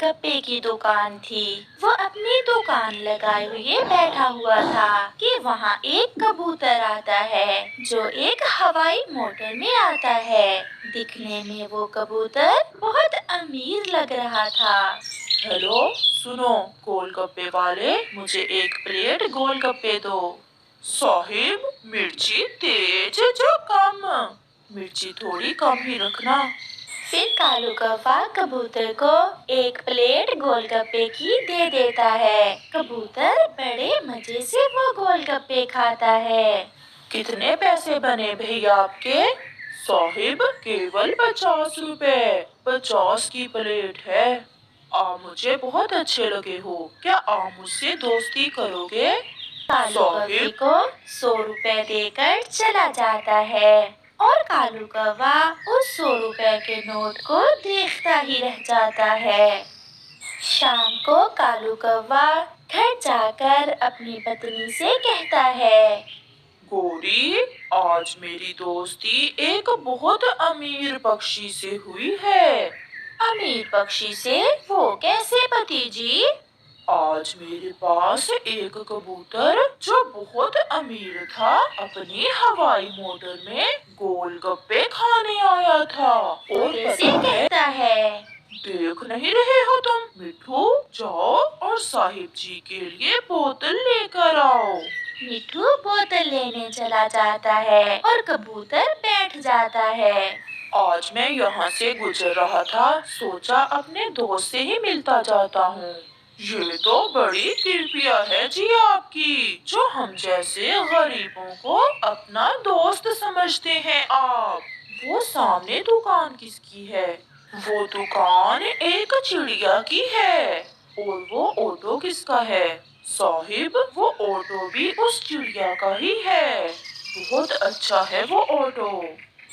गोलगप्पे की दुकान थी। वो अपनी दुकान लगाए हुए बैठा हुआ था कि वहाँ एक कबूतर आता है जो एक हवाई मोटर में आता है। दिखने में वो कबूतर बहुत अमीर लग रहा था। हेलो, सुनो गोलगप्पे वाले, मुझे एक प्लेट गोलगप्पे दो। साहिब, मिर्ची तेज जो कम? मिर्ची थोड़ी कम ही रखना। फिर कालू कौवा कबूतर को एक प्लेट गोलगप्पे की दे देता है। कबूतर बड़े मजे से वो गोलगप्पे खाता है। कितने पैसे बने भैया आपके? साहिब, केवल 50 रुपए। 50 की प्लेट है। आप मुझे बहुत अच्छे लगे हो, क्या आप मुझसे दोस्ती करोगे? कालू कौवे को 100 रुपए देकर चला जाता है और कालू कौवा उस 100 रुपए के नोट को देखता ही रह जाता है। शाम को कालू कौवा घर जाकर अपनी पत्नी से कहता है, गोरी, आज मेरी दोस्ती एक बहुत अमीर पक्षी से हुई है। अमीर पक्षी से? वो कैसे पति जी? आज मेरे पास एक कबूतर जो बहुत अमीर था अपनी हवाई मोटर में गोलगप्पे खाने आया था। और कैसे कहता है? देख नहीं रहे हो तुम? मिठू, जाओ और साहिब जी के लिए बोतल लेकर आओ। मिठू बोतल लेने चला जाता है और कबूतर बैठ जाता है। आज मैं यहाँ से गुजर रहा था, सोचा अपने दोस्त से ही मिलता जाता हूँ। ये तो बड़ी कृपया है जी आपकी, जो हम जैसे गरीबों को अपना दोस्त समझते हैं आप। वो सामने दुकान किसकी है? वो दुकान एक चिड़िया की है। और वो ऑटो किसका है? साहिब, वो ऑटो भी उस चिड़िया का ही है। बहुत अच्छा है वो ऑटो।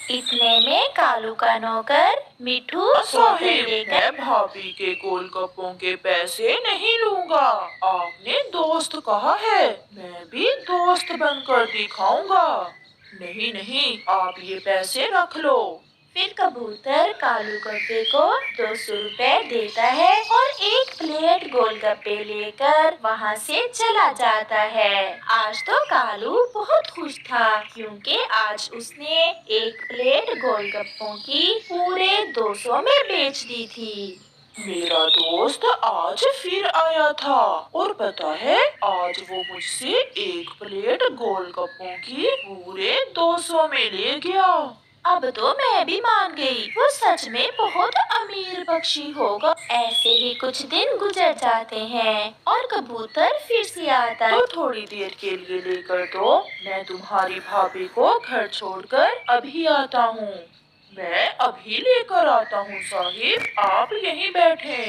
इतने में कालू का नौकर मिठू साहिब, मैं भाभी के गोलगप्पों के पैसे नहीं लूंगा। आपने दोस्त कहा है, मैं भी दोस्त बनकर दिखाऊंगा। नहीं नहीं, आप ये पैसे रख लो। फिर कबूतर कालू कौवे को 200 रुपए देता है और एक प्लेट गोलगप्पे लेकर वहाँ से चला जाता है। आज तो कालू बहुत खुश था क्योंकि आज उसने एक प्लेट गोलगप्पों की पूरे 200 में बेच दी थी। मेरा दोस्त आज फिर आया था और पता है, आज वो मुझसे एक प्लेट गोलगप्पों की पूरे 200 में ले गया। अब तो मैं भी मान गई, वो सच में बहुत अमीर पक्षी होगा। ऐसे ही कुछ दिन गुजर जाते हैं और कबूतर फिर से आता है। तो थोड़ी देर के लिए लेकर दो, मैं तुम्हारी भाभी को घर छोड़कर अभी आता हूँ। मैं अभी लेकर आता हूँ साहिब, आप यहीं बैठे।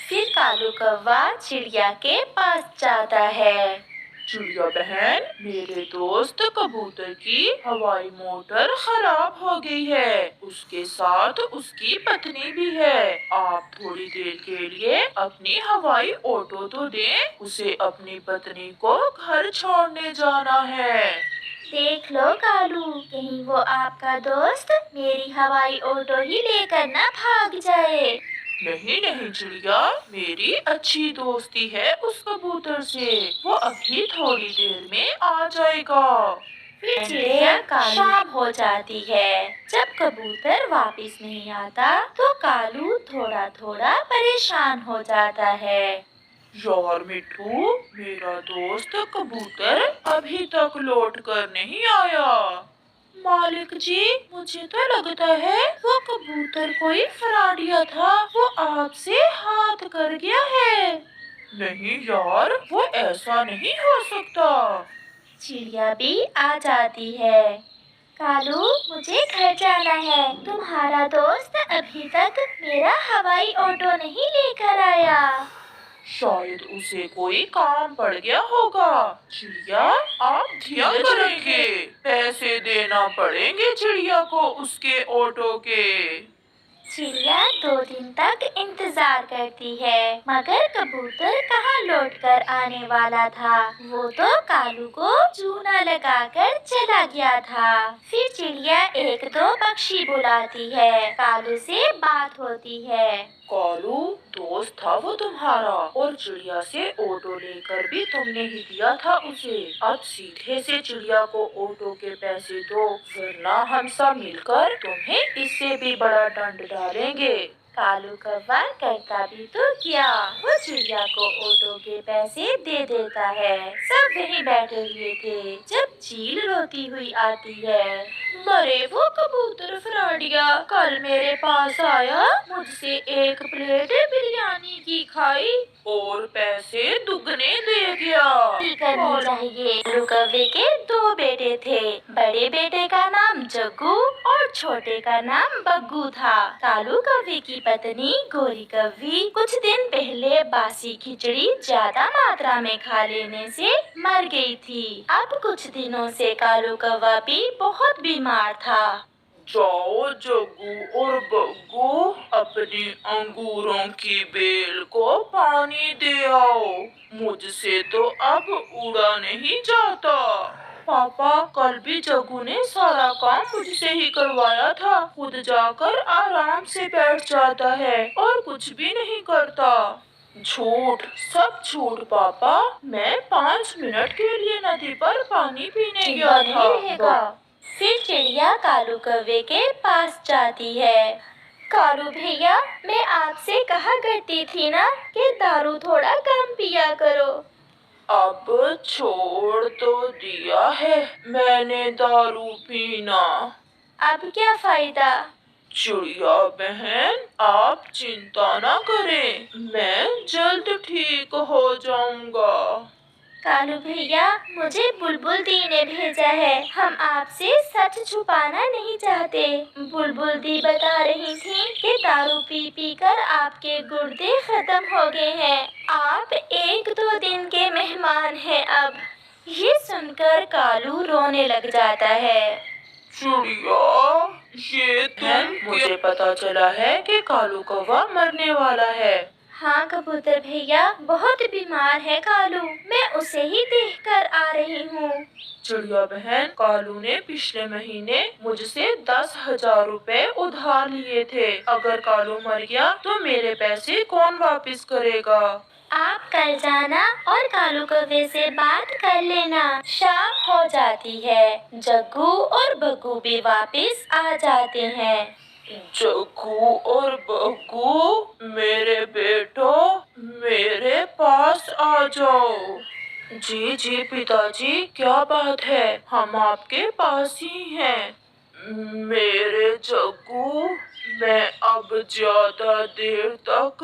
फिर कालू कौवा चिड़िया के पास जाता है। चिड़िया बहन, मेरे दोस्त कबूतर की हवाई मोटर खराब हो गई है, उसके साथ उसकी पत्नी भी है। आप थोड़ी देर के लिए अपनी हवाई ऑटो तो दें, उसे अपनी पत्नी को घर छोड़ने जाना है। देख लो कालू, कहीं वो आपका दोस्त मेरी हवाई ऑटो ही लेकर ना भाग जाए। नहीं नहीं चिड़िया, मेरी अच्छी दोस्ती है उस कबूतर से, वो अभी थोड़ी देर में आ जाएगा। फिर चिड़िया शाम हो जाती है। जब कबूतर वापस नहीं आता तो कालू थोड़ा थोड़ा परेशान हो जाता है। यार मिठू, मेरा दोस्त कबूतर अभी तक लौट कर नहीं आया। मालिक जी, मुझे तो लगता है वो कबूतर कोई फ्रॉडिया था, वो आपसे हाथ कर गया है। नहीं यार, वो ऐसा नहीं हो सकता। चिड़िया भी आ जाती है। कालू, मुझे घर जाना है, तुम्हारा दोस्त अभी तक मेरा हवाई ऑटो नहीं लेकर आया। शायद उसे कोई काम पड़ गया होगा। चिड़िया, आप ध्यान करेंगे, पैसे देना पड़ेंगे चिड़िया को उसके ऑटो के। चिड़िया 2 दिन तक इंतजार करती है मगर कबूतर कहाँ लौट कर आने वाला था। वो तो कालू को चूना लगाकर चला गया था। फिर चिड़िया 1-2 पक्षी बुलाती है, कालू से बात होती है। कालू, 2 दोस्त था वो तुम्हारा, और चिड़िया से ऑटो लेकर भी तुमने ही दिया था उसे। अब सीधे से चिड़िया को ऑटो के पैसे दो, वरना हम सब मिलकर तुम्हें इससे भी बड़ा दंड डालेंगे। कालू कौवा करता भी तो क्या, वो चिड़िया को ऑटो के पैसे दे देता है। सब वहीं बैठे हुए थे जब चील रोती हुई आती है। मरे वो कबूतर फ्राडिया कल मेरे पास आया, मुझसे 1 प्लेट बिरयानी की खाई और पैसे दुगने दे गया। करनी चाहिए। कालू कौवे के 2 बेटे थे। बड़े बेटे का नाम जग्गू और छोटे का नाम बग्गू था। कालू कौवे की पत्नी गोरी कौवी कुछ दिन पहले बासी खिचड़ी ज्यादा मात्रा में खा लेने से मर गई थी। अब कुछ दिनों से कालू कौवा भी बहुत बीमार था। जाओ जग्गू और बग्गू, अपनी अंगूरों की बेल को पानी दे आओ, मुझसे तो अब उड़ा नहीं जाता। पापा, कल भी जग्गू ने सारा काम मुझसे ही करवाया था, खुद जाकर आराम से बैठ जाता है और कुछ भी नहीं करता। झूठ, सब झूठ पापा। मैं 5 मिनट के लिए नदी पर पानी पीने गया था। फिर चिड़िया कालू कौवे के पास जाती है। कालू भैया, मैं आपसे कहा करती थी ना कि दारू थोड़ा कम पिया करो। अब छोड़ तो दिया है मैंने दारू पीना। अब क्या फायदा? चिड़िया बहन, आप चिंता ना करें, मैं जल्द ठीक हो जाऊंगा। कालू भैया, मुझे बुलबुल दी ने भेजा है। हम आपसे सच छुपाना नहीं चाहते। बुलबुल दी बता रही थी कि दारू पी पी कर आपके गुर्दे खत्म हो गए हैं। आप 1-2 दिन के मेहमान हैं अब। ये सुनकर कालू रोने लग जाता है। चिड़िया, ये मुझे पता चला है कि कालू कौवा मरने वाला है। हाँ कबूतर भैया, बहुत बीमार है कालू, मैं उसे ही देखकर आ रही हूँ। चिड़िया बहन, कालू ने पिछले महीने मुझसे 10,000 रुपए उधार लिए थे। अगर कालू मर गया तो मेरे पैसे कौन वापस करेगा? आप कल जाना और कालू कौवे से बात कर लेना। शाम हो जाती है, जग्गू और बग्गू भी वापस आ जाते हैं। जग्गू और बग्गू, मेरे बेटों, मेरे पास आ जाओ। जी जी पिताजी, क्या बात है? हम आपके पास ही हैं। मेरे जग्गू, मैं अब ज्यादा देर तक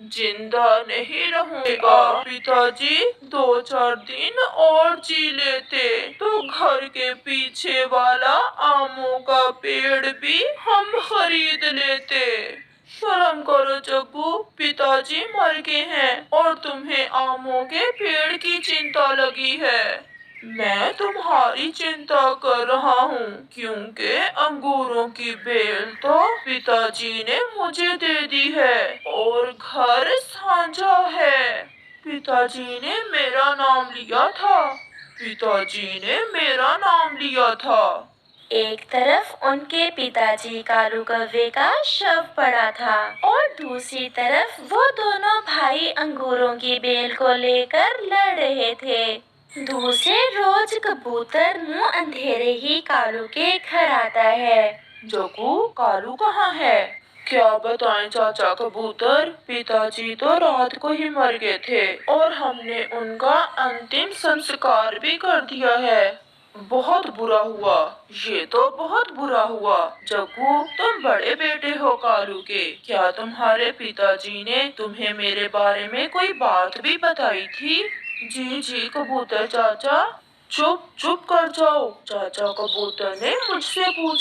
जिंदा नहीं रहूंगा। पिताजी, 2-4 दिन और जी लेते तो घर के पीछे वाला आमों का पेड़ भी हम खरीद लेते। शर्म करो जग्गू, पिताजी मर गए हैं और तुम्हें आमों के पेड़ की चिंता लगी है। मैं तुम्हारी चिंता कर रहा हूँ क्योंकि अंगूरों की बेल तो पिताजी ने मुझे दे दी है और घर साझा है। पिताजी ने मेरा नाम लिया था। पिताजी ने मेरा नाम लिया था। एक तरफ उनके पिताजी कालू कौवे का शव पड़ा था और दूसरी तरफ वो दोनों भाई अंगूरों की बेल को लेकर लड़ रहे थे। दूसरे रोज कबूतर मुंह अंधेरे ही कालू के घर आता है। जग्गू, कालू कहाँ है? क्या बताएं चाचा कबूतर, पिताजी तो रात को ही मर गए थे और हमने उनका अंतिम संस्कार भी कर दिया है। बहुत बुरा हुआ, ये तो बहुत बुरा हुआ। जग्गू, तुम बड़े बेटे हो कालू के, क्या तुम्हारे पिताजी ने तुम्हें मेरे बारे में कोई बात भी बताई थी? जी जी कबूतर चाचा। चुप चुप कर जाओ, चाचा कबूतर ने मुझसे पूछा।